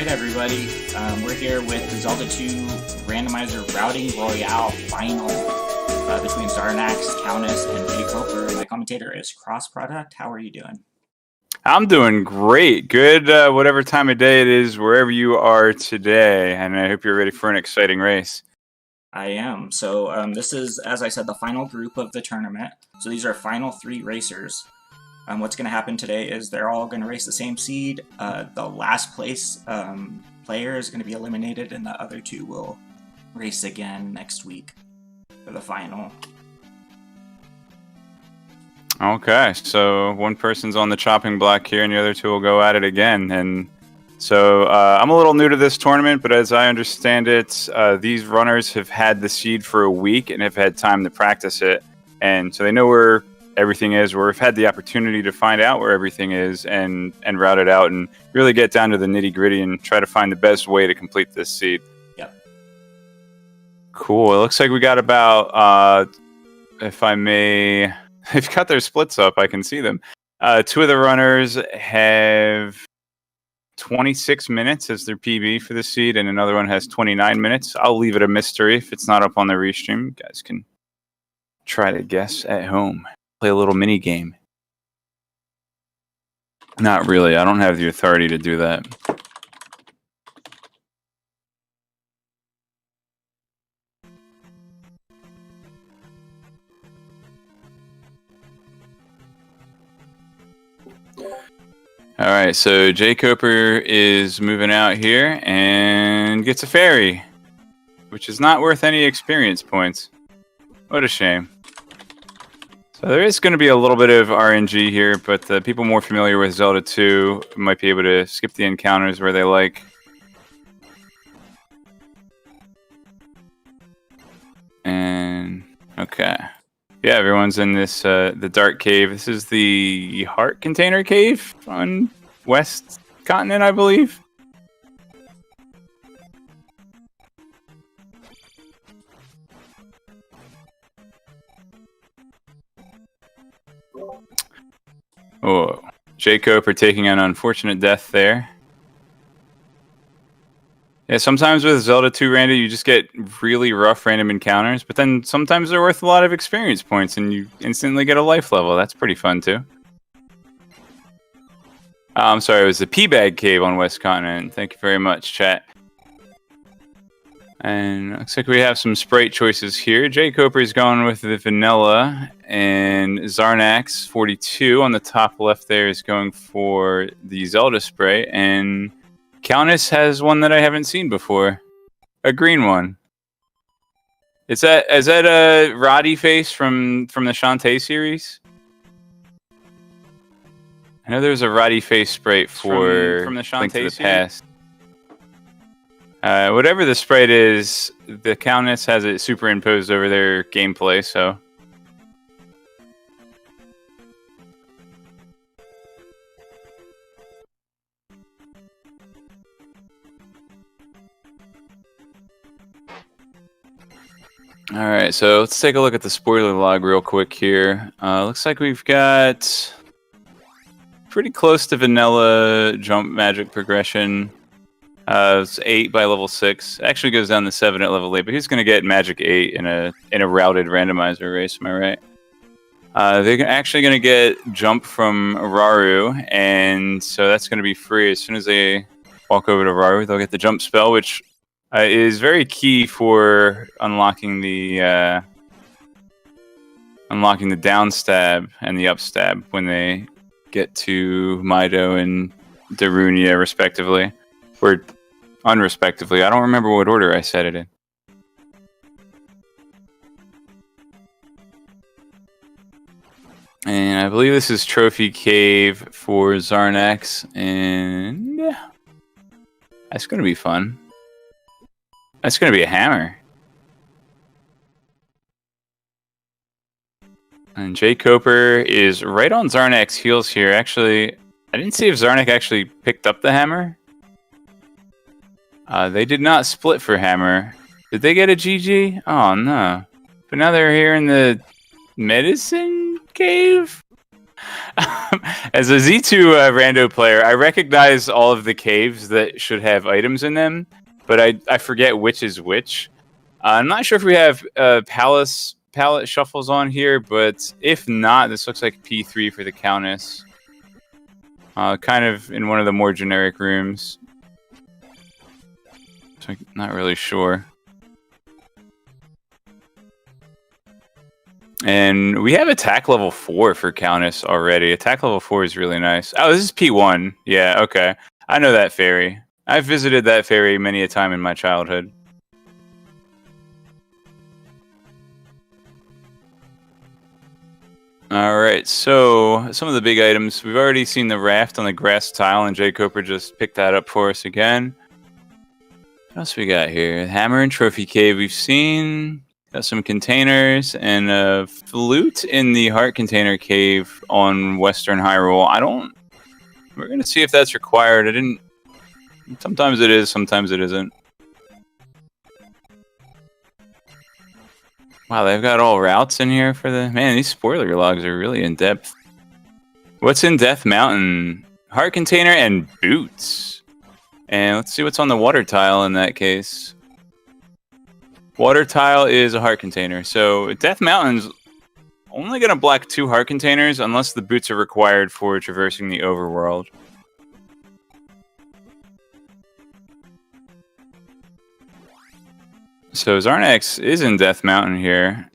Alright everybody, we're here with the Zelda 2 Randomizer Routing Royale final between Xarnax42 and jkoper. My commentator is Cross Product. How are you doing? I'm doing great. Good, whatever time of day it is, wherever you are today. And I hope you're ready for an exciting race. I am. So this is, as I said, the final group of the tournament. So these are final 3 racers. What's going to happen today is they're all going to race the same seed. The last place player is going to be eliminated, and the other 2 will race again next week for the final. Okay, so one person's on the chopping block here, and the other 2 will go at it again. And so I'm a little new to this tournament, but as I understand it, these runners have had the seed for a week and have had time to practice it. And so they know where everything is, where we've had the opportunity to find out where everything is and route it out and really get down to the nitty-gritty and try to find the best way to complete this seed. Yep. Cool. It looks like we got about, if I may, they've got their splits up. I can see them. 2 of the runners have 26 minutes as their PB for the seed, and another one has 29 minutes. I'll leave it a mystery if it's not up on the restream. You guys can try to guess at home. Play a little mini game. Not really. I don't have the authority to do that. All right, so jkoper is moving out here and gets a fairy, which is not worth any experience points. What a shame. So there is going to be a little bit of RNG here, but the people more familiar with Zelda 2 might be able to skip the encounters where they like. And, okay. Yeah, everyone's in this, the dark cave. This is the heart container cave on West Continent, I believe. Oh, jkoper taking an unfortunate death there. Yeah, sometimes with Zelda 2 Randy, you just get really rough random encounters, but then sometimes they're worth a lot of experience points, and you instantly get a life level. That's pretty fun, too. I'm sorry, it was the P-Bag Cave on West Continent. Thank you very much, chat. And looks like we have some sprite choices here. jkoper is going with the vanilla, and Xarnax42 on the top left there is going for the Zelda spray, and TheCowness has one that I haven't seen before, a green one. Is that a Roddy face from the Shantae series? I know there's a Roddy face sprite for from the Shantae Link to the series? Past. Whatever the sprite is, the TheCowness has it superimposed over their gameplay, so. Alright, so let's take a look at the spoiler log real quick here. Looks like we've got pretty close to vanilla jump magic progression. It's 8 by level 6. Actually goes down to 7 at level 8, but he's going to get magic 8 in a routed randomizer race, am I right? They're actually going to get jump from Raru, and so that's going to be free. As soon as they walk over to Raru, they'll get the jump spell, which is very key for unlocking the down stab and the up stab when they get to Mido and Darunia, respectively. Or unrespectively. I don't remember what order I said it in. And I believe this is Trophy Cave for Xarnax, and that's going to be fun. That's going to be a hammer. And jkoper is right on Xarnax's heels here. Actually, I didn't see if Xarnax actually picked up the hammer. They did not split for hammer. Did they get a GG? Oh, no. But now they're here in the medicine cave? As a Z2 rando player, I recognize all of the caves that should have items in them, but I forget which is which. I'm not sure if we have palette shuffles on here, but if not, this looks like P3 for TheCowness. Kind of in one of the more generic rooms. So I'm not really sure. And we have attack level 4 for Cowness already. Attack level 4 is really nice. Oh, this is P1. Yeah, okay. I know that fairy. I've visited that fairy many a time in my childhood. Alright, so some of the big items. We've already seen the raft on the grass tile, and jkoper just picked that up for us again. What else we got here? Hammer and trophy cave we've seen. Got some containers and a flute in the heart container cave on Western Hyrule. We're gonna see if that's required. Sometimes it is, sometimes it isn't. Wow, they've got all routes in here for the... Man, these spoiler logs are really in-depth. What's in Death Mountain? Heart container and boots. And let's see what's on the water tile in that case. Water tile is a heart container. So Death Mountain's only going to block 2 heart containers unless the boots are required for traversing the overworld. So Xarnax is in Death Mountain here.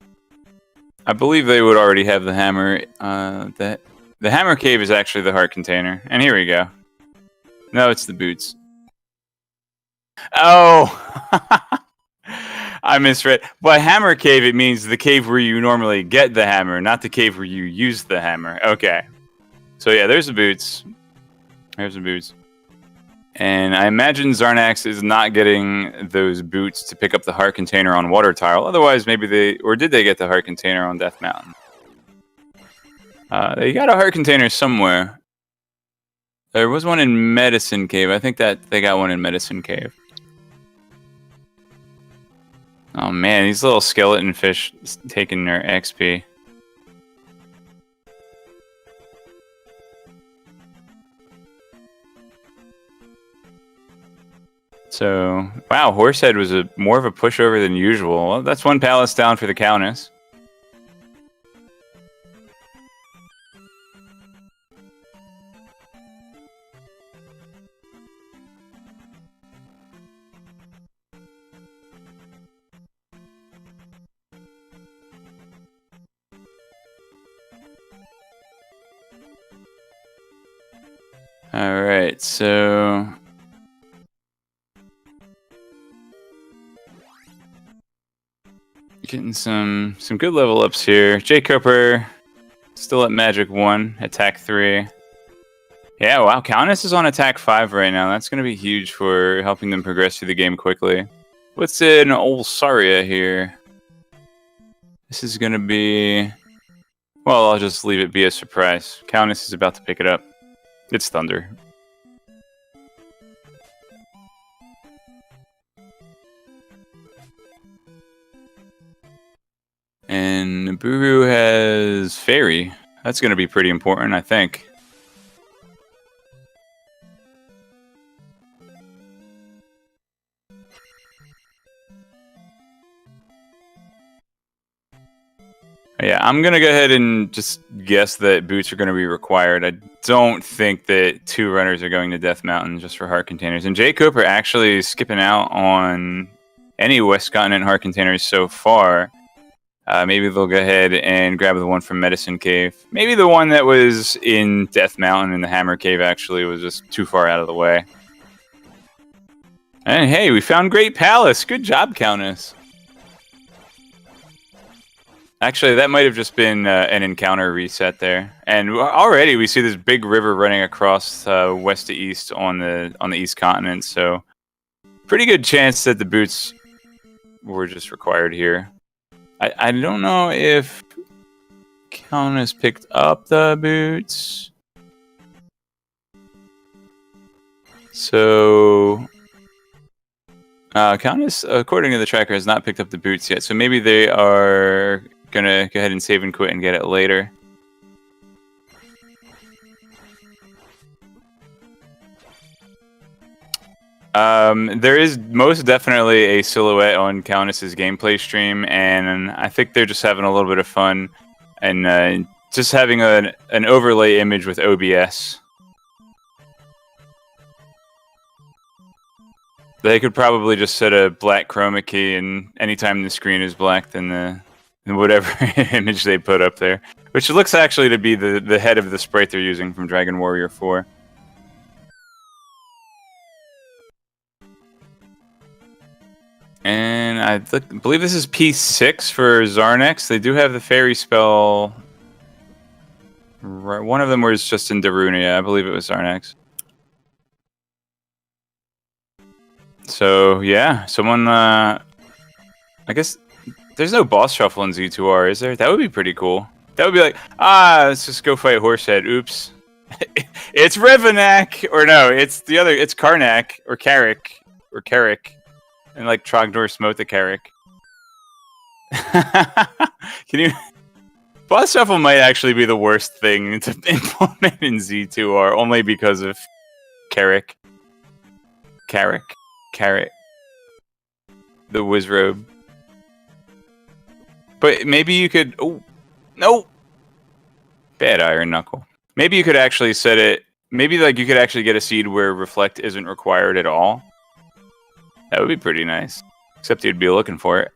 I believe they would already have the hammer. The hammer cave is actually the heart container. And here we go. No, it's the boots. Oh! I misread. By hammer cave, it means the cave where you normally get the hammer, not the cave where you use the hammer. Okay. So yeah, there's the boots. There's the boots. And I imagine Xarnax is not getting those boots to pick up the heart container on water tile. Otherwise, maybe did they get the heart container on Death Mountain? They got a heart container somewhere. There was one in Medicine Cave. I think that they got one in Medicine Cave. Oh man, these little skeleton fish taking their XP. So, wow, Horsehead was more of a pushover than usual. Well, that's one palace down for TheCowness. Alright, so... Getting some good level ups here. jkoper still at Magic 1, Attack 3. Yeah, wow, Cowness is on Attack 5 right now. That's going to be huge for helping them progress through the game quickly. What's in old Saria here? This is going to be... Well, I'll just leave it be a surprise. Cowness is about to pick it up. It's Thunder. And Naburu has Fairy. That's going to be pretty important, I think. Yeah, I'm going to go ahead and just guess that boots are going to be required. I don't think that 2 runners are going to Death Mountain just for heart containers. And jkoper actually skipping out on any West Continent heart containers so far. Maybe they'll go ahead and grab the one from Medicine Cave. Maybe the one that was in Death Mountain in the Hammer Cave actually was just too far out of the way. And hey, we found Great Palace. Good job, Cowness. Actually, that might have just been an encounter reset there. And already we see this big river running across west to east on the East Continent. So pretty good chance that the boots were just required here. I don't know if Cowness picked up the boots. So Cowness, according to the tracker, has not picked up the boots yet. So maybe they are gonna go ahead and save and quit and get it later. There is most definitely a silhouette on TheCowness' gameplay stream, and I think they're just having a little bit of fun and just having an overlay image with OBS. They could probably just set a black chroma key, and anytime the screen is black, then whatever image they put up there, which looks actually to be the head of the sprite they're using from Dragon Warrior 4. And I believe this is P6 for Xarnax. They do have the fairy spell. One of them was just in Darunia. I believe it was Xarnax. So yeah, someone. I guess there's no boss shuffle in Z2R, is there? That would be pretty cool. That would be like, let's just go fight Horsehead. Oops, it's Revenak, or no, it's the other. It's Karnak or Carrick. And like Trogdor smote the Carrick. Can you? Boss shuffle might actually be the worst thing to implement in Z2R, only because of Carrick. The Wizrobe. But maybe you could. Oh, no. Bad Iron Knuckle. Maybe you could actually set it. Maybe like you could actually get a seed where Reflect isn't required at all. That would be pretty nice. Except you'd be looking for it.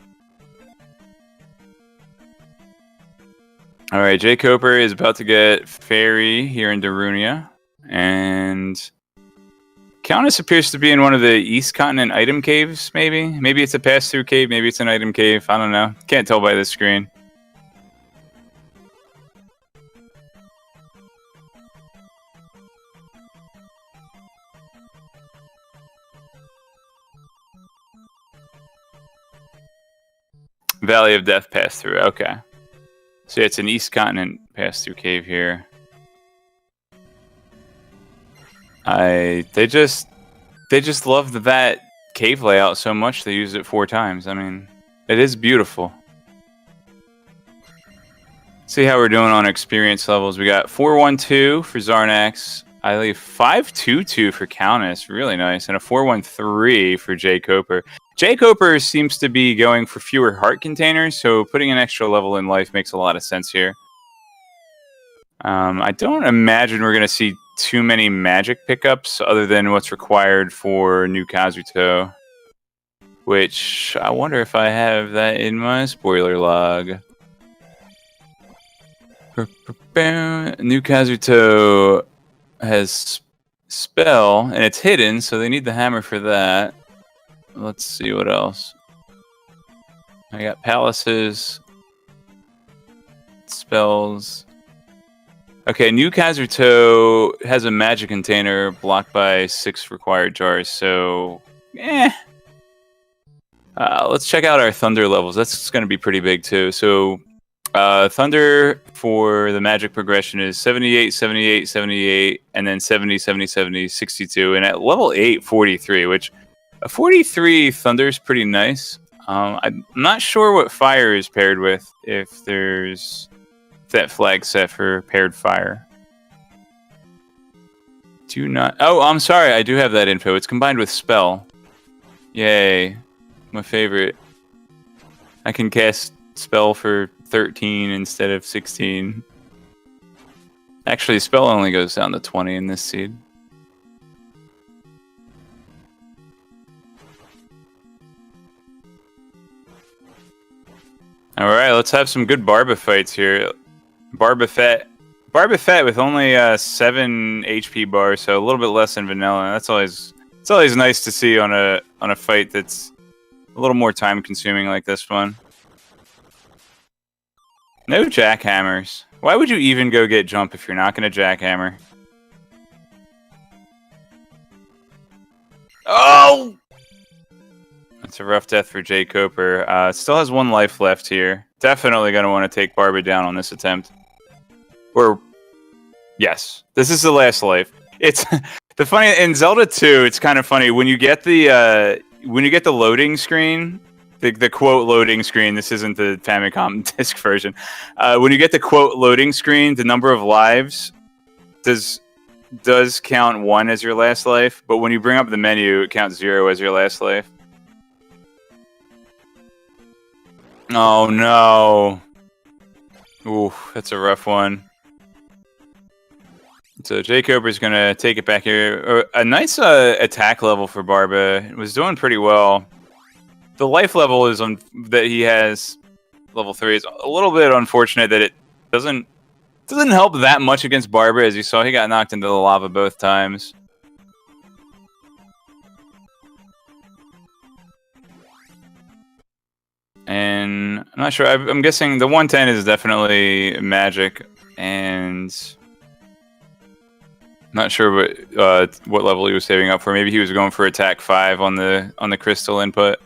Alright, jkoper is about to get Fairy here in Darunia. And TheCowness appears to be in one of the East Continent item caves, maybe? Maybe it's a pass-through cave, maybe it's an item cave. I don't know. Can't tell by this screen. Valley of Death pass-through, okay. So yeah, it's an East Continent pass-through cave here. They just love that cave layout so much they used it 4 times. I mean, it is beautiful. See how we're doing on experience levels. We got 412 for Xarnax. I leave 522 for TheCowness, really nice, and a 413 for jkoper. jkoper seems to be going for fewer heart containers, so putting an extra level in life makes a lot of sense here. I don't imagine we're going to see too many magic pickups other than what's required for new Kazuto, which I wonder if I have that in my spoiler log. New Kazuto has spell, and it's hidden, so they need the hammer for that. Let's see what else. I got palaces, spells. Okay, new Kazuto has a magic container blocked by 6 required jars, so let's check out our thunder levels. That's going to be pretty big too. So thunder for the magic progression is 78, 78, 78, and then 70, 70, 70, 62, and at level 8, 43, which a 43 thunder is pretty nice. I'm not sure what fire is paired with, if there's that flag set for paired fire. Do not. Oh, I'm sorry. I do have that info. It's combined with spell. Yay. My favorite. I can cast spell for 13 instead of 16. Actually, spell only goes down to 20 in this seed. Alright, let's have some good Barba fights here. Barba Fett with only 7 HP bars, so a little bit less than vanilla. It's always nice to see on a fight that's a little more time consuming like this one. No jackhammers. Why would you even go get jump if you're not going to jackhammer? Oh! That's a rough death for jkoper. Still has 1 life left here. Definitely going to want to take Barba down on this attempt. Or, yes, this is the last life. It's the funny in Zelda 2. It's kind of funny when you get the loading screen. The quote loading screen. This isn't the Famicom disc version. When you get the quote loading screen, the number of lives does does count 1 as your last life, but when you bring up the menu, it counts 0 as your last life. Oh no. Ooh, that's a rough one. So jkoper's gonna take it back here. A nice attack level for Barba. It was doing pretty well. The life level is that he has, level 3, is a little bit unfortunate that it doesn't help that much against Barba. As you saw, he got knocked into the lava both times. And I'm not sure. I'm guessing the 110 is definitely magic, and not sure what level he was saving up for. Maybe he was going for attack 5 on the crystal input.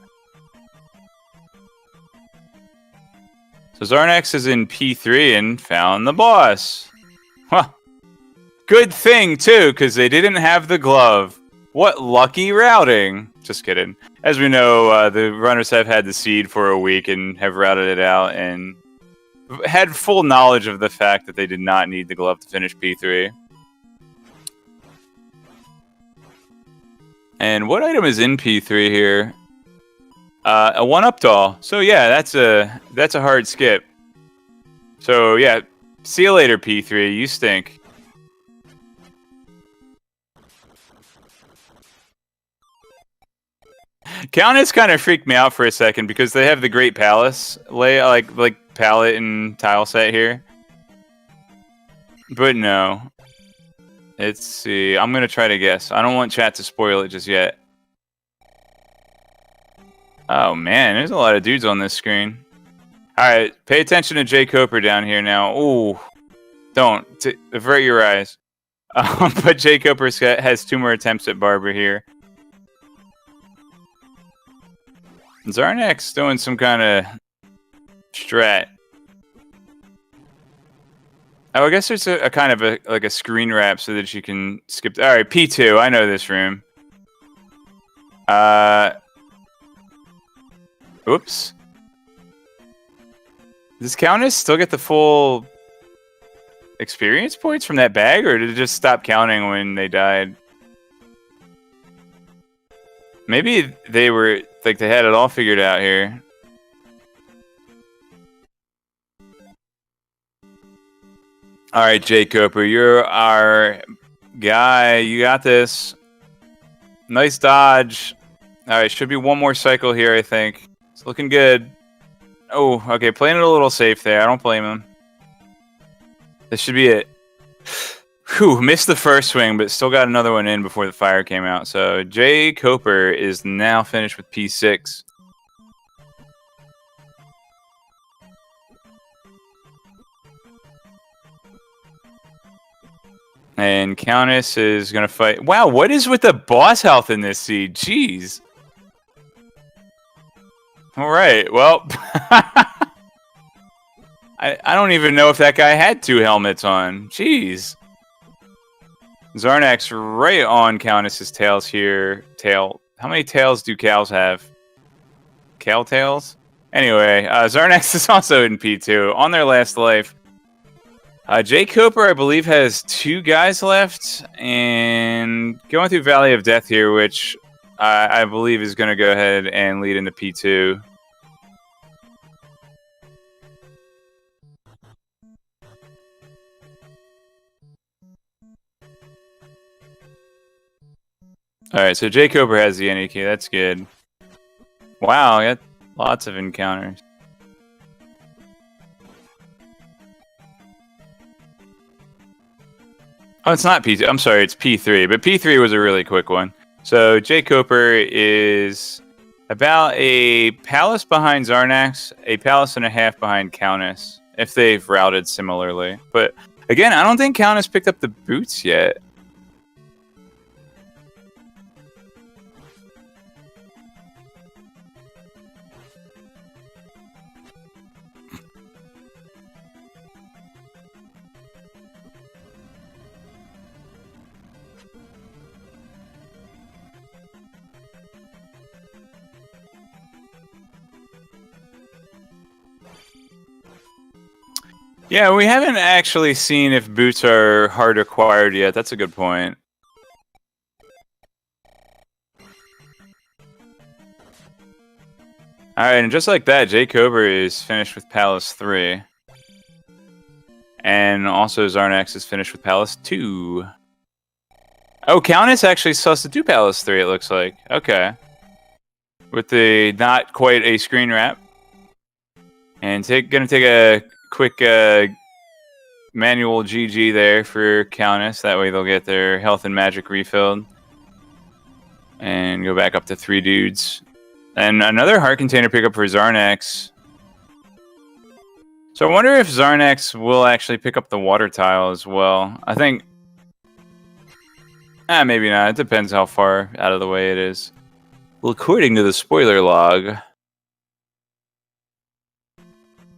So Xarnax is in P3 and found the boss. Huh. Good thing too, because they didn't have the glove. What lucky routing! Just kidding. As we know, the runners have had the seed for a week and have routed it out and had full knowledge of the fact that they did not need the glove to finish P3. And what item is in P3 here? A 1-up doll. So yeah, that's a hard skip. So yeah, see you later, P3. You stink. Countess kind of freaked me out for a second because they have the Great Palace like palette and tile set here. But no. Let's see. I'm gonna try to guess. I don't want chat to spoil it just yet. Oh man, there's a lot of dudes on this screen. Alright, pay attention to jkoper down here now. Ooh. Don't. Avert your eyes. But jkoper has 2 more attempts at Barba here. Xarnax doing some kind of strat. Oh, I guess there's a kind of like a screen wrap so that you can skip. All right, P2. I know this room. Oops. Does Countess still get the full experience points from that bag, or did it just stop counting when they died? Maybe they were like they had it all figured out here. All right, jkoper, you're our guy. You got this. Nice dodge. All right, should be 1 more cycle here, I think. It's looking good. Oh, okay, playing it a little safe there. I don't blame him. This should be it. Whew, missed the first swing, but still got another one in before the fire came out. So jkoper is now finished with P6. And Countess is going to fight. Wow, what is with the boss health in this seed? Jeez. All right, well. I don't even know if that guy had 2 helmets on. Jeez. Xarnax right on Countess's tails here. Tail. How many tails do cows have? Cow tails? Anyway, Xarnax is also in P2 on their last life. jkoper, I believe, has 2 guys left, and going through Valley of Death here, which I believe is going to go ahead and lead into P2. Alright, so jkoper has the NE key. That's good. Wow, I got lots of encounters. Oh, it's not P2. I'm sorry, it's P3. But P3 was a really quick one. So jkoper is about a palace behind Xarnax, a palace and a half behind Countess, if they've routed similarly. But again, I don't think Countess picked up the boots yet. Yeah, we haven't actually seen if boots are hard acquired yet. That's a good point. Alright, and just like that, jkoper is finished with Palace 3. And also Xarnax is finished with Palace 2. Oh, Cowness actually still has to do Palace 3, it looks like. Okay. With the not quite a screen wrap. And gonna take a quick manual GG there for Cowness. That way they'll get their health and magic refilled. And go back up to 3 dudes. And another heart container pickup for Xarnax. So I wonder if Xarnax will actually pick up the water tile as well. I think... maybe not. It depends how far out of the way it is. Well, according to the spoiler log...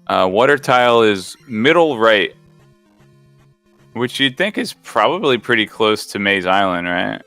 water tile is middle right. Which you'd think is probably pretty close to Maze Island, right?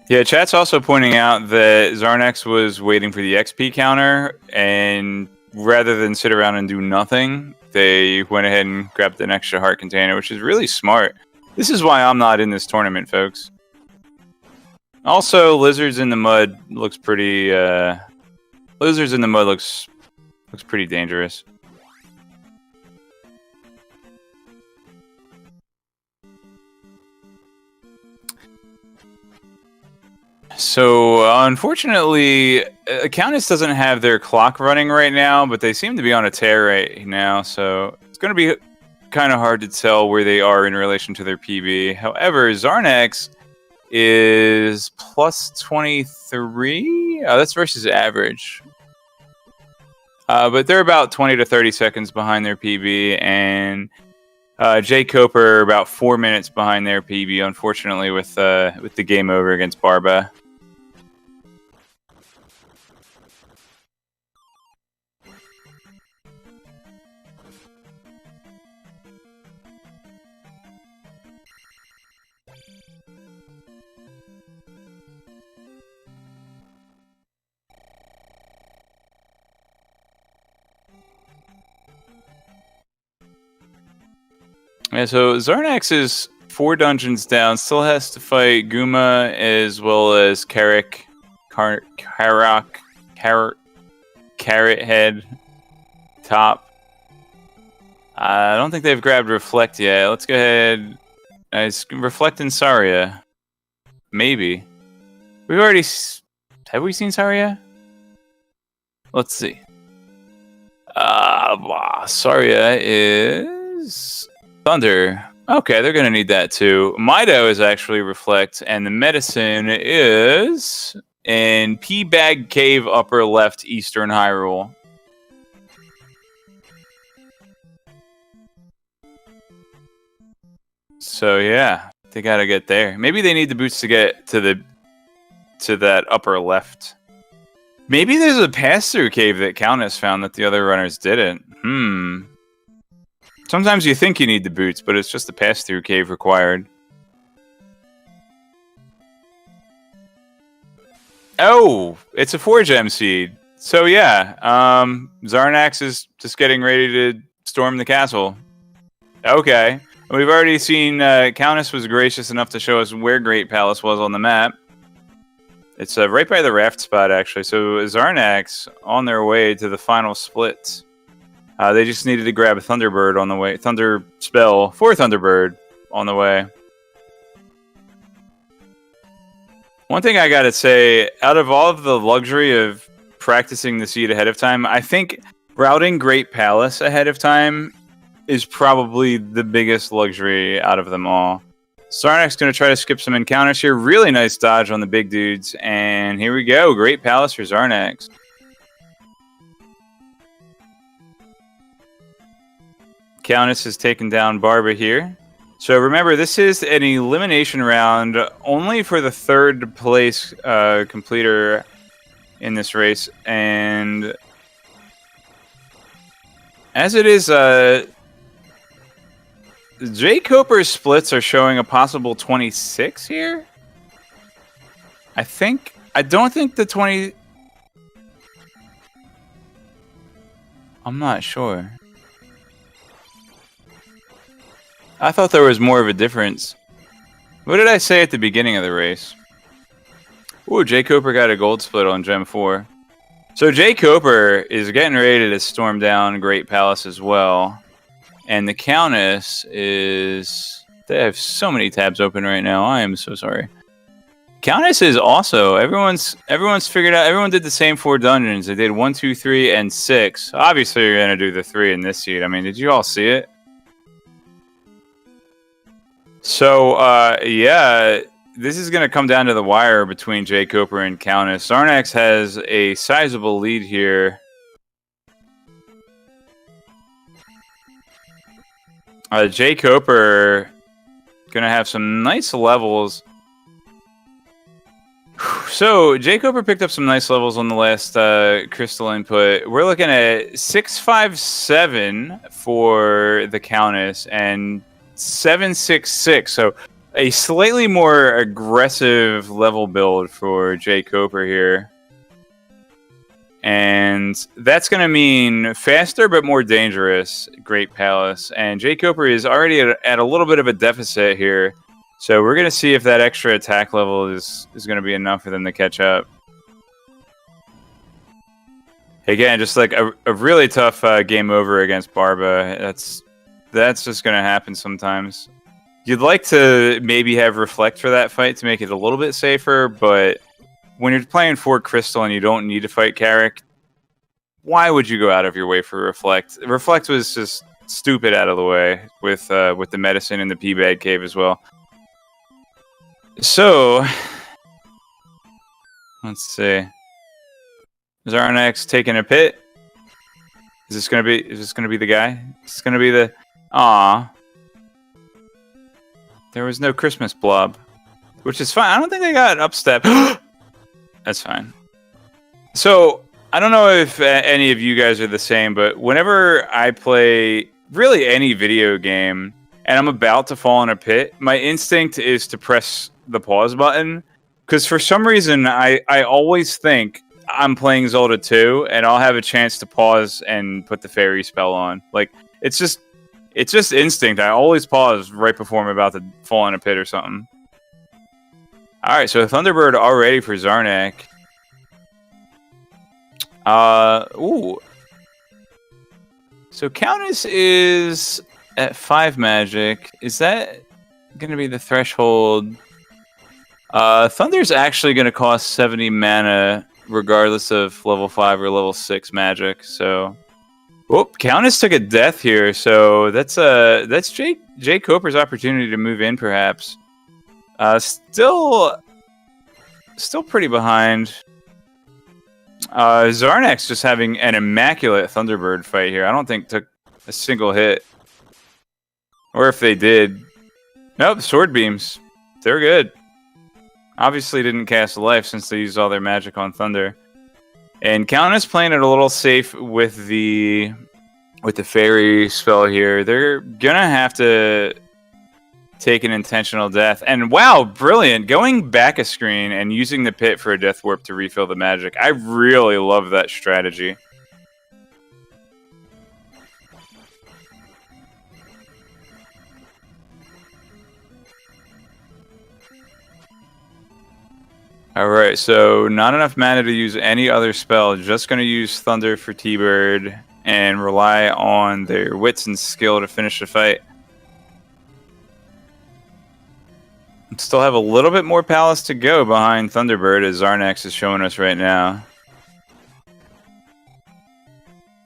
Yeah, chat's also pointing out that Xarnax was waiting for the XP counter, and rather than sit around and do nothing, they went ahead and grabbed an extra heart container, which is really smart. This is why I'm not in this tournament, folks. Also, Lizards in the Mud looks pretty... Lizards in the Mud looks pretty dangerous. So, unfortunately, Countess doesn't have their clock running right now, but they seem to be on a tear right now, so it's going to be kind of hard to tell where they are in relation to their PB. However, Xarnax is plus 23? Oh, that's versus average. But they're about 20 to 30 seconds behind their PB, and jkoper about 4 minutes behind their PB, unfortunately, with the game over against Barba. Yeah, so Xarnax is 4 dungeons down, still has to fight Guma as well as Carrot Head Top. I don't think they've grabbed Reflect yet. Let's go ahead. Reflect and Saria. Maybe. We've already... Have we seen Saria? Let's see. Saria is... Thunder. Okay, they're going to need that too. Mido is actually Reflect, and the medicine is in P-Bag Cave, upper left, Eastern Hyrule. So yeah, they got to get there. Maybe they need the boots to get to that upper left. Maybe there's a pass-through cave that Cowness found that the other runners didn't. Sometimes you think you need the boots, but it's just the pass-through cave required. Oh, it's a 4-gem seed. So yeah, Xarnax is just getting ready to storm the castle. Okay. We've already seen Cowness was gracious enough to show us where Great Palace was on the map. It's right by the raft spot, actually. So Xarnax on their way to the final split. They just needed to grab a Thunderbird on the way. Thunder spell for Thunderbird on the way. One thing I gotta say, out of all of the luxury of practicing the seed ahead of time, I think routing Great Palace ahead of time is probably the biggest luxury out of them all. Xarnax going to try to skip some encounters here. Really nice dodge on the big dudes. And here we go. Great Palace for Xarnax. Cowness has taken down Barba here. So remember, this is an elimination round only for the third place completer in this race. And as it is jkoper splits are showing a possible 26 here. I don't think the 20. I'm not sure. I thought there was more of a difference. What did I say at the beginning of the race? Ooh, jkoper got a gold split on Gem 4. So jkoper is getting ready to storm down Great Palace as well. And TheCowness is... They have so many tabs open right now. I am so sorry. Cowness is also... Everyone's figured out... Everyone did the same 4 dungeons. They did 1, 2, 3, and 6. Obviously, you're going to do the 3 in this seed. I mean, did you all see it? So, yeah... This is going to come down to the wire between jkoper and Cowness. Xarnax has a sizable lead here. jkoper going to have some nice levels. So, jkoper picked up some nice levels on the last crystal input. We're looking at 657 for TheCowness and 766. So, a slightly more aggressive level build for jkoper here. And that's going to mean faster but more dangerous Great Palace. And jkoper is already at a little bit of a deficit here. So we're going to see if that extra attack level is going to be enough for them to catch up. Again, just like a really tough game over against Barba. That's just going to happen sometimes. You'd like to maybe have Reflect for that fight to make it a little bit safer, but when you're playing for Crystal and you don't need to fight Carrick, why would you go out of your way for Reflect? Reflect was just stupid out of the way with the medicine and the P-Bag Cave as well. So, let's see. Is Xarnax taking a pit? Is this gonna be the guy? Is this gonna be the... Aww. There was no Christmas blob, which is fine. I don't think they got upstep. That's fine. So, I don't know if any of you guys are the same, but whenever I play really any video game and I'm about to fall in a pit, my instinct is to press the pause button. Because for some reason, I always think I'm playing Zelda 2 and I'll have a chance to pause and put the fairy spell on. Like, it's just instinct. I always pause right before I'm about to fall in a pit or something. Alright, so Thunderbird already for Xarnax. Ooh. So Countess is at 5 magic. Is that going to be the threshold? Thunder's actually going to cost 70 mana regardless of level 5 or level 6 magic, so... Whoop, Countess took a death here, so that's jkoper's opportunity to move in, perhaps. Still pretty behind. Xarnax just having an immaculate Thunderbird fight here. I don't think took a single hit. Or if they did. Nope, sword beams. They're good. Obviously didn't cast life since they used all their magic on Thunder. And Countess playing it a little safe with the fairy spell here. They're gonna have to take an intentional death. And wow, brilliant! Going back a screen and using the pit for a death warp to refill the magic. I really love that strategy. Alright, so not enough mana to use any other spell. Just going to use Thunder for T-Bird and rely on their wits and skill to finish the fight. Still have a little bit more Palace to go behind Thunderbird, as Xarnax is showing us right now.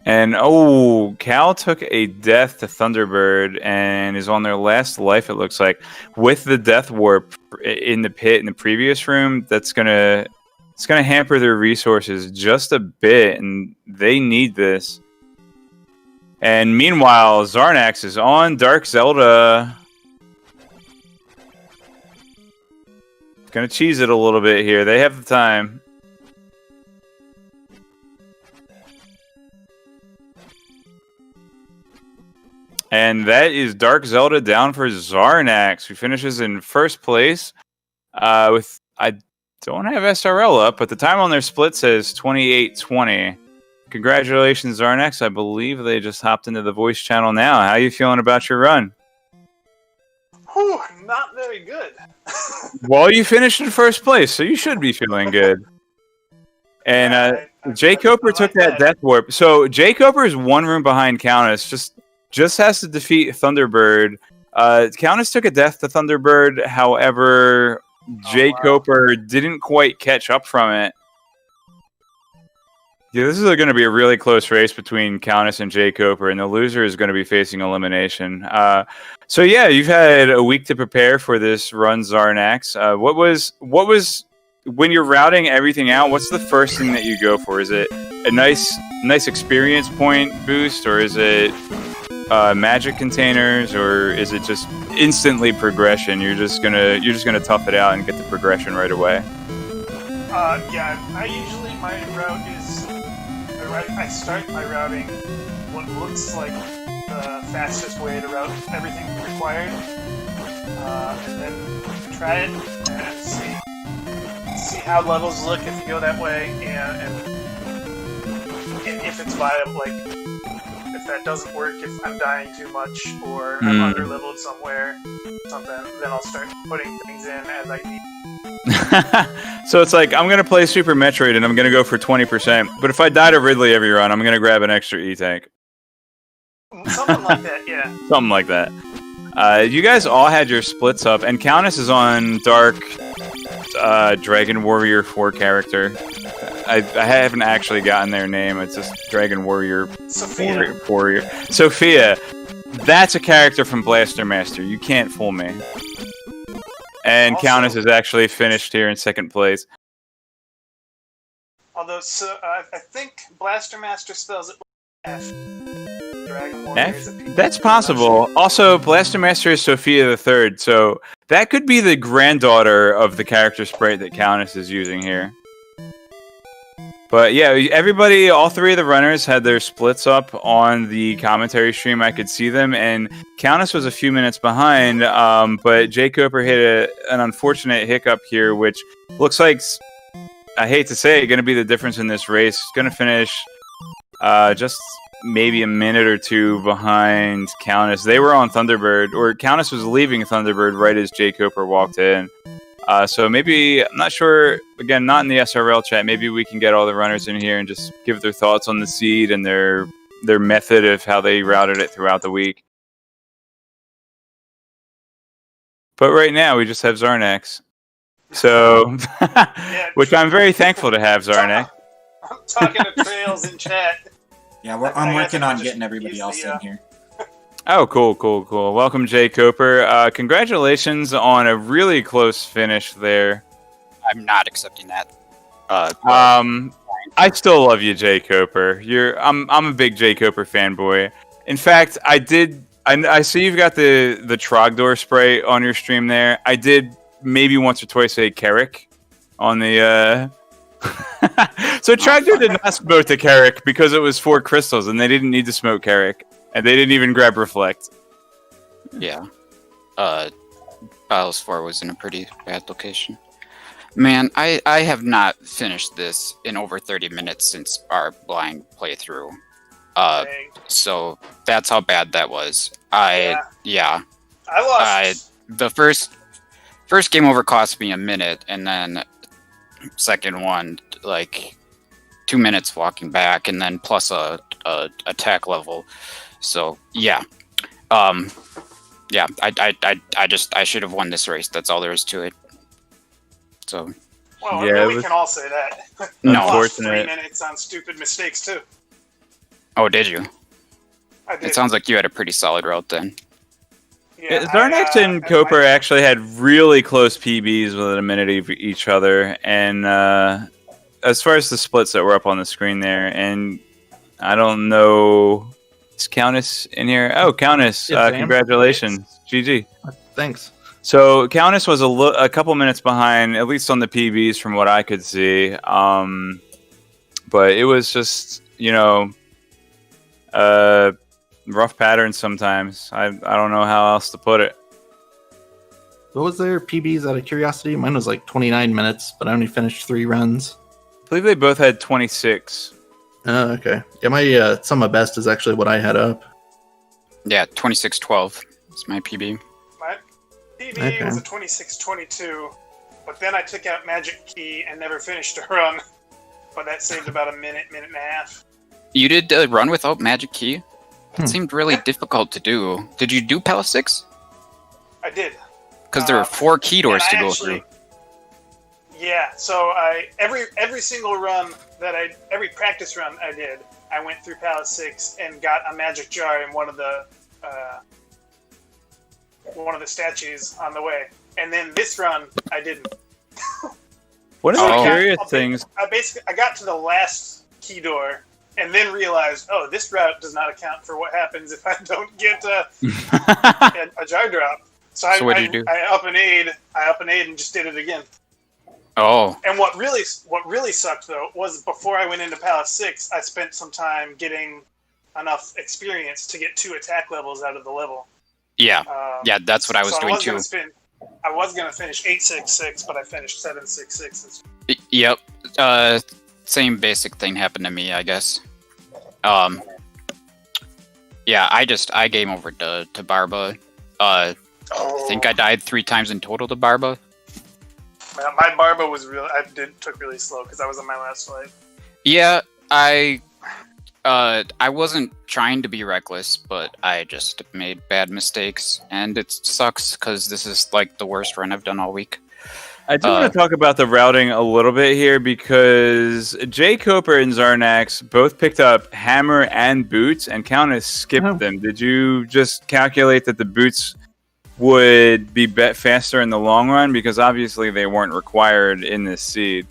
And, oh, Cal took a death to Thunderbird and is on their last life, it looks like. With the Death Warp in the pit in the previous room, it's gonna hamper their resources just a bit, and they need this. And meanwhile, Xarnax is on Dark Zelda. Gonna cheese it a little bit here. They have the time. And that is Dark Zelda down for Xarnax, who finishes in first place. With I don't have SRL up, but the time on their split says 28:20. Congratulations, Xarnax. I believe they just hopped into the voice channel now. How are you feeling about your run? Whew, not very good. Well, you finished in first place, so you should be feeling good. And jkoper took that death warp. So jkoper is one room behind TheCowness. Just has to defeat Thunderbird. TheCowness took a death to Thunderbird. However, jkoper didn't quite catch up from it. Yeah, this is going to be a really close race between TheCowness and jkoper, and the loser is going to be facing elimination. So yeah, you've had a week to prepare for this run, Xarnax. What was when you're routing everything out? What's the first thing that you go for? Is it a nice experience point boost, or is it magic containers, or is it just instantly progression? You're just gonna tough it out and get the progression right away. Yeah, my route is I start by routing what looks like the fastest way to route everything required, and then try it and see how levels look if you go that way, and if it's viable. Like, if that doesn't work, if I'm dying too much or I'm under-leveled somewhere, then I'll start putting things in as I need. So it's like, I'm going to play Super Metroid and I'm going to go for 20%, but if I die to Ridley every run, I'm going to grab an extra E-Tank. Something like that, yeah. Something like that. You guys all had your splits up, and TheCowness is on Dark Dragon Warrior 4 character. I haven't actually gotten their name. It's just Dragon Warrior Warrior. Sophia. That's a character from Blaster Master. You can't fool me. And TheCowness is actually finished here in second place. Although, I think Blaster Master spells it F. Dragon Warrior is a P. That's possible. Also, Blaster Master is Sophia the Third, so that could be the granddaughter of the character sprite that TheCowness is using here. But yeah, everybody, all three of the runners had their splits up on the commentary stream. I could see them, and TheCowness was a few minutes behind, but jkoper hit an unfortunate hiccup here, which looks like, I hate to say it, going to be the difference in this race. It's going to finish just maybe a minute or two behind TheCowness. They were on Thunderbird, or TheCowness was leaving Thunderbird right as jkoper walked in. So maybe, I'm not sure, again, not in the SRL chat, maybe we can get all the runners in here and just give their thoughts on the seed and their method of how they routed it throughout the week. But right now, we just have Xarnax. So, which I'm very thankful to have, Xarnax. I'm talking to Trails in chat. Yeah, I'm working on getting everybody else in here. Oh, cool. Welcome, jkoper. Congratulations on a really close finish there. I'm not accepting that. I still love you, jkoper. I'm a big jkoper fanboy. In fact, I see you've got the Trogdor spray on your stream there. I did maybe once or twice say Carrick on the So Trogdor did not smoke the Carrick because it was 4 crystals and they didn't need to smoke Carrick. And they didn't even grab Reflect. Yeah. Bios 4 was in a pretty bad location. Man, I have not finished this in over 30 minutes since our blind playthrough. So that's how bad that was. I lost. The first game over cost me a minute, and then second one, like 2 minutes walking back, and then plus a attack level. So yeah, I should have won this race. That's all there is to it. So, well, yeah, we can all say that. No, lost 3 minutes on stupid mistakes too. Oh, did you? I did. It sounds like you had a pretty solid route then. Yeah, Xarnax and Koper actually had really close PBs within a minute of each other, and as far as the splits that were up on the screen there, and I don't know. Is TheCowness in here? Oh, TheCowness! Congratulations, GG. Thanks. So TheCowness was a couple minutes behind, at least on the PBs from what I could see. But it was just, rough patterns sometimes. I don't know how else to put it. What was their PBs out of curiosity? Mine was like 29 minutes, but I only finished 3 runs. I believe they both had 26. Oh, okay. Yeah, my Summa Best is actually what I had up. Yeah, 26:12 is my PB. My PB was a 26:22, but then I took out Magic Key and never finished a run. But that saved about a minute and a half. You did a run without Magic Key? It seemed really difficult to do. Did you do Palace 6? I did. Because there were 4 key doors to go through. Yeah, so every single run every practice run I did, I went through Palace 6 and got a magic jar in one of the statues on the way. And then this run, I didn't. One of the curious things... I got to the last key door and then realized, oh, this route does not account for what happens if I don't get a jar drop. So what did you do? I up an aid and just did it again. Oh. And what really sucked though was before I went into Palace 6, I spent some time getting enough experience to get 2 attack levels out of the level. Yeah. Yeah, that's what I was doing too. I was gonna finish 866, but I finished 766. Yep. Same basic thing happened to me, I guess. Yeah, I game over to Barba. I think I died 3 times in total to Barba. My Barba was took really slow because I was on my last fight. Yeah, I wasn't trying to be reckless, but I just made bad mistakes, and it sucks because this is like the worst run I've done all week. I do want to talk about the routing a little bit here because jkoper and Xarnax both picked up hammer and boots, and TheCowness skipped them. Did you just calculate that the boots would be faster in the long run? Because obviously they weren't required in this seed.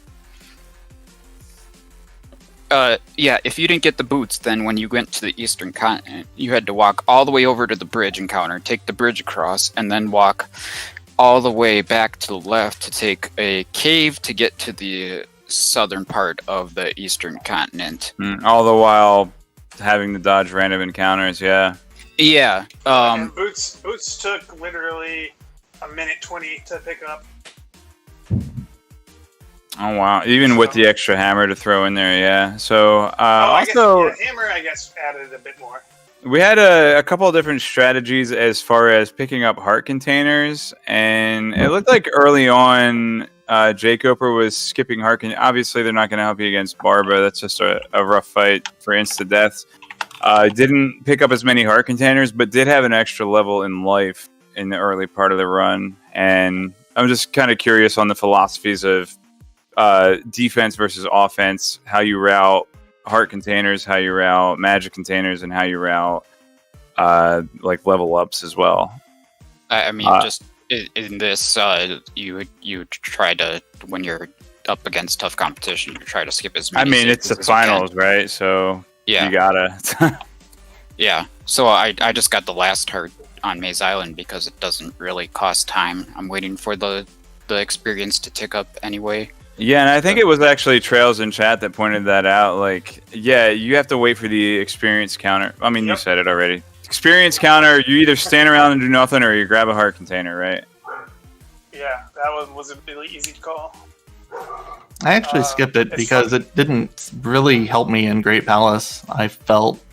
Yeah, if you didn't get the boots, then when you went to the Eastern Continent, you had to walk all the way over to the bridge encounter, take the bridge across, and then walk all the way back to the left to take a cave to get to the southern part of the Eastern Continent. All the while having to dodge random encounters, yeah. Yeah. And boots took literally a minute 20 to pick up. Oh wow! Even with the extra hammer to throw in there, yeah. So hammer, I guess, added a bit more. We had a couple of different strategies as far as picking up heart containers, and it looked like early on, jkoper was skipping heart containers. Obviously, they're not going to help you against Barba. That's just a rough fight for insta deaths. Didn't pick up as many heart containers, but did have an extra level in life in the early part of the run. And I'm just kind of curious on the philosophies of defense versus offense, how you route heart containers, how you route magic containers, and how you route like level ups as well. I mean, just in this, you try to, when you're up against tough competition, you try to skip as many. I mean, it's the finals, right? So yeah, you gotta. Yeah. So I just got the last heart on Maze Island because it doesn't really cost time. I'm waiting for the experience to tick up anyway. Yeah, and I think it was actually Trails in chat that pointed that out. Like, yeah, you have to wait for the experience counter. I mean, You said it already. Experience counter, you either stand around and do nothing or you grab a heart container, right? Yeah, that one was a really easy call. I actually skipped it because it didn't really help me in Great Palace, I felt.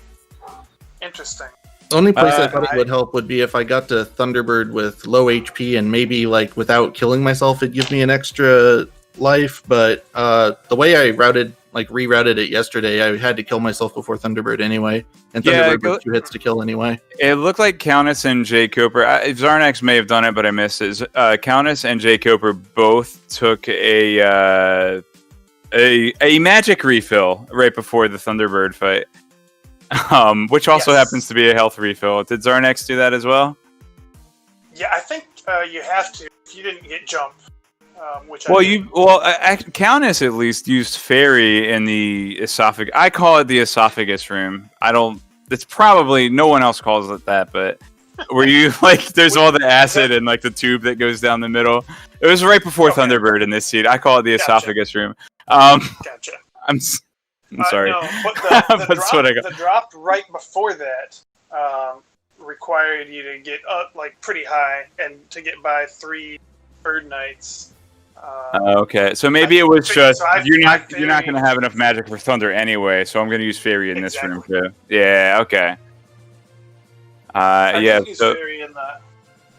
Interesting. The only place I thought it would help would be if I got to Thunderbird with low HP and maybe, like, without killing myself, it'd give me an extra life, but the way I rerouted it yesterday, I had to kill myself before Thunderbird anyway, and Thunderbird was 2 hits to kill anyway. It looked like TheCowness and jkoper, Xarnax may have done it, but I missed it. TheCowness and jkoper both took a magic refill right before the Thunderbird fight, which also happens to be a health refill. Did Xarnax do that as well? Yeah, I think you have to if you didn't get jump. TheCowness at least used fairy in the esophagus. I call it the esophagus room. It's probably no one else calls it that, but where you there's all the acid and like the tube that goes down the middle. It was right before Thunderbird in this seed. I call it the esophagus room. Gotcha. I'm sorry. No, but That's what I got. The drop right before that required you to get up like pretty high and to get by 3 bird nights. Okay, so maybe it was just you're not fairy, going to have enough magic for thunder anyway, so I'm going to use fairy in this room too. Yeah, okay. Yeah, so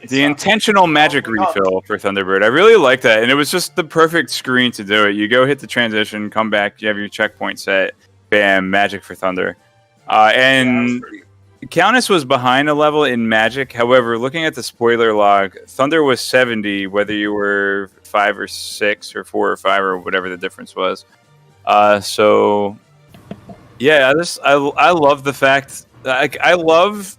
the intentional magic refill for Thunderbird, I really like that, and it was just the perfect screen to do it. You go hit the transition, come back, you have your checkpoint set, bam, magic for Thunder. And Countess was behind a level in magic. However, looking at the spoiler log, Thunder was 70, whether you were 5 or 6 or 4 or 5 or whatever the difference was. So, yeah, I love the fact I love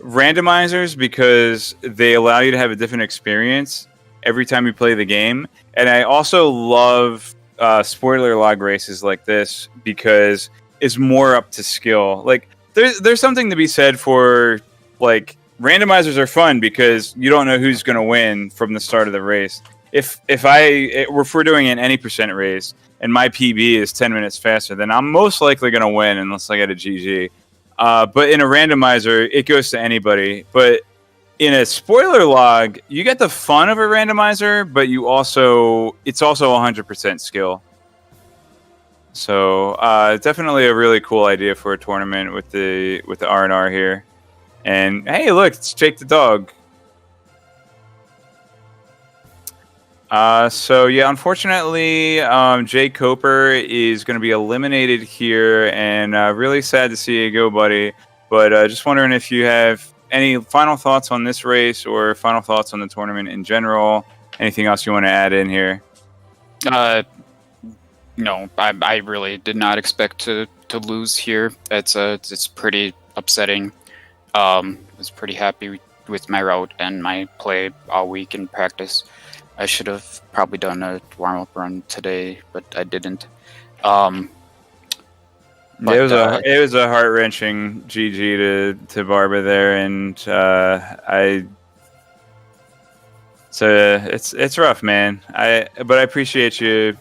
randomizers because they allow you to have a different experience every time you play the game, and I also love spoiler log races like this because it's more up to skill. Like there's something to be said for like randomizers are fun because you don't know who's going to win from the start of the race. If we're doing an any percent race and my PB is 10 minutes faster, then I'm most likely going to win unless I get a GG. But in a randomizer, it goes to anybody. But in a spoiler log, you get the fun of a randomizer, but it's also 100% skill. So definitely a really cool idea for a tournament with the R&R here. And hey, look, it's Jake the dog. So yeah, unfortunately, jkoper is going to be eliminated here, and really sad to see you go, buddy. But just wondering if you have any final thoughts on this race or final thoughts on the tournament in general. Anything else you want to add in here? No, I really did not expect to lose here. It's pretty upsetting. I was pretty happy with my route and my play all week in practice. I should have probably done a warm-up run today, but I didn't. But, it was a heart-wrenching GG to Barba there, and it's rough, man. But I appreciate you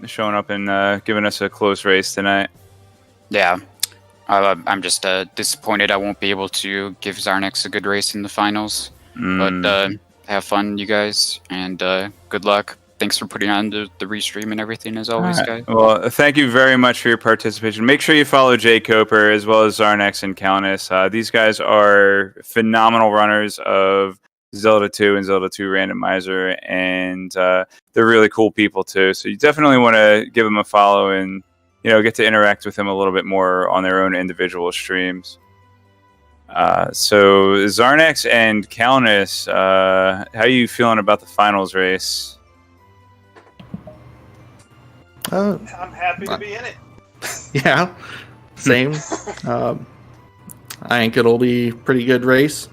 showing up, and giving us a close race tonight. Yeah, I'm just disappointed I won't be able to give Xarnax a good race in the finals. But have fun, you guys, and good luck. Thanks for putting on the restream and everything, as always, guys. Well, thank you very much for your participation. Make sure you follow jkoper as well as Xarnax and TheCowness. These guys are phenomenal runners of Zelda 2 and Zelda 2 Randomizer, and they're really cool people too. So you definitely want to give them a follow and get to interact with them a little bit more on their own individual streams. So Xarnax and TheCowness, how are you feeling about the finals race? I'm happy to be in it. Yeah, same. I think it'll be a pretty good race.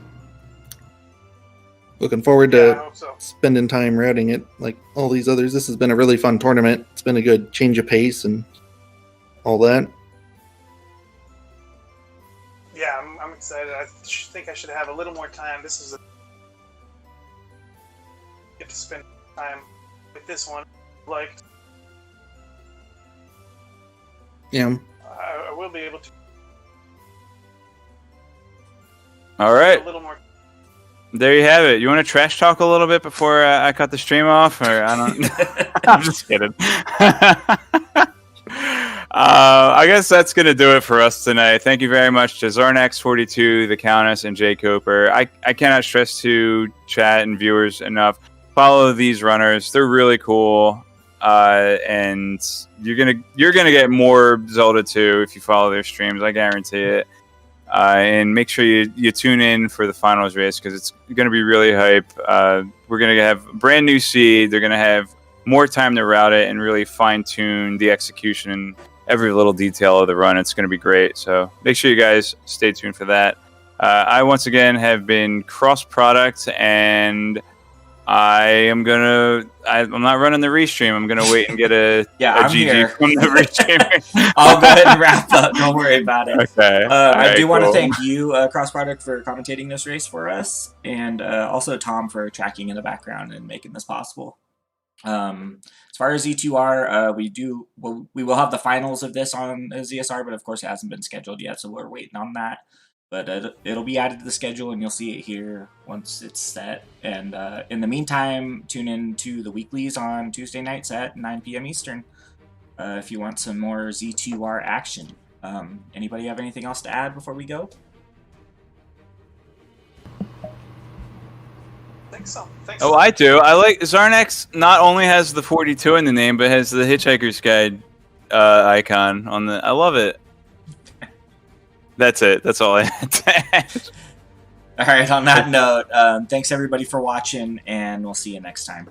Looking forward to spending time routing it like all these others. This has been a really fun tournament. It's been a good change of pace and all that. Yeah, I'm excited. I think I should have a little more time. Get to spend time with this one. Yeah. I will be able to. All right. A little more. There you have it. You want to trash talk a little bit before I cut the stream off, or I don't? I'm just kidding. I guess that's going to do it for us tonight. Thank you very much to Xarnax42, TheCowness, and jkoper. I cannot stress to chat and viewers enough. Follow these runners. They're really cool. And you're gonna get more Zelda 2 if you follow their streams. I guarantee it. And make sure you tune in for the finals race because it's going to be really hype. We're going to have a brand new seed. They're going to have more time to route it and really fine-tune the execution and every little detail of the run. It's going to be great. So make sure you guys stay tuned for that. I once again have been cross-product, and I'm not running the restream. I'm gonna wait and get a GG from the restream. I'll go ahead and wrap up. Don't worry about it. Okay. I do want to thank you, Cross Product, for commentating this race for us, and also Tom for tracking in the background and making this possible. As far as Z2R, we will have the finals of this on ZSR, but of course it hasn't been scheduled yet, so we're waiting on that. but it'll be added to the schedule, and you'll see it here once it's set. And in the meantime, tune in to the weeklies on Tuesday nights at 9 p.m. Eastern if you want some more Z2R action. Anybody have anything else to add before we go? Thanks. Oh, I do. I like Xarnax. Not only has the 42 in the name, but has the Hitchhiker's Guide icon on the. I love it. That's it. That's all I had to add. All right. On that note, thanks everybody for watching, and we'll see you next time.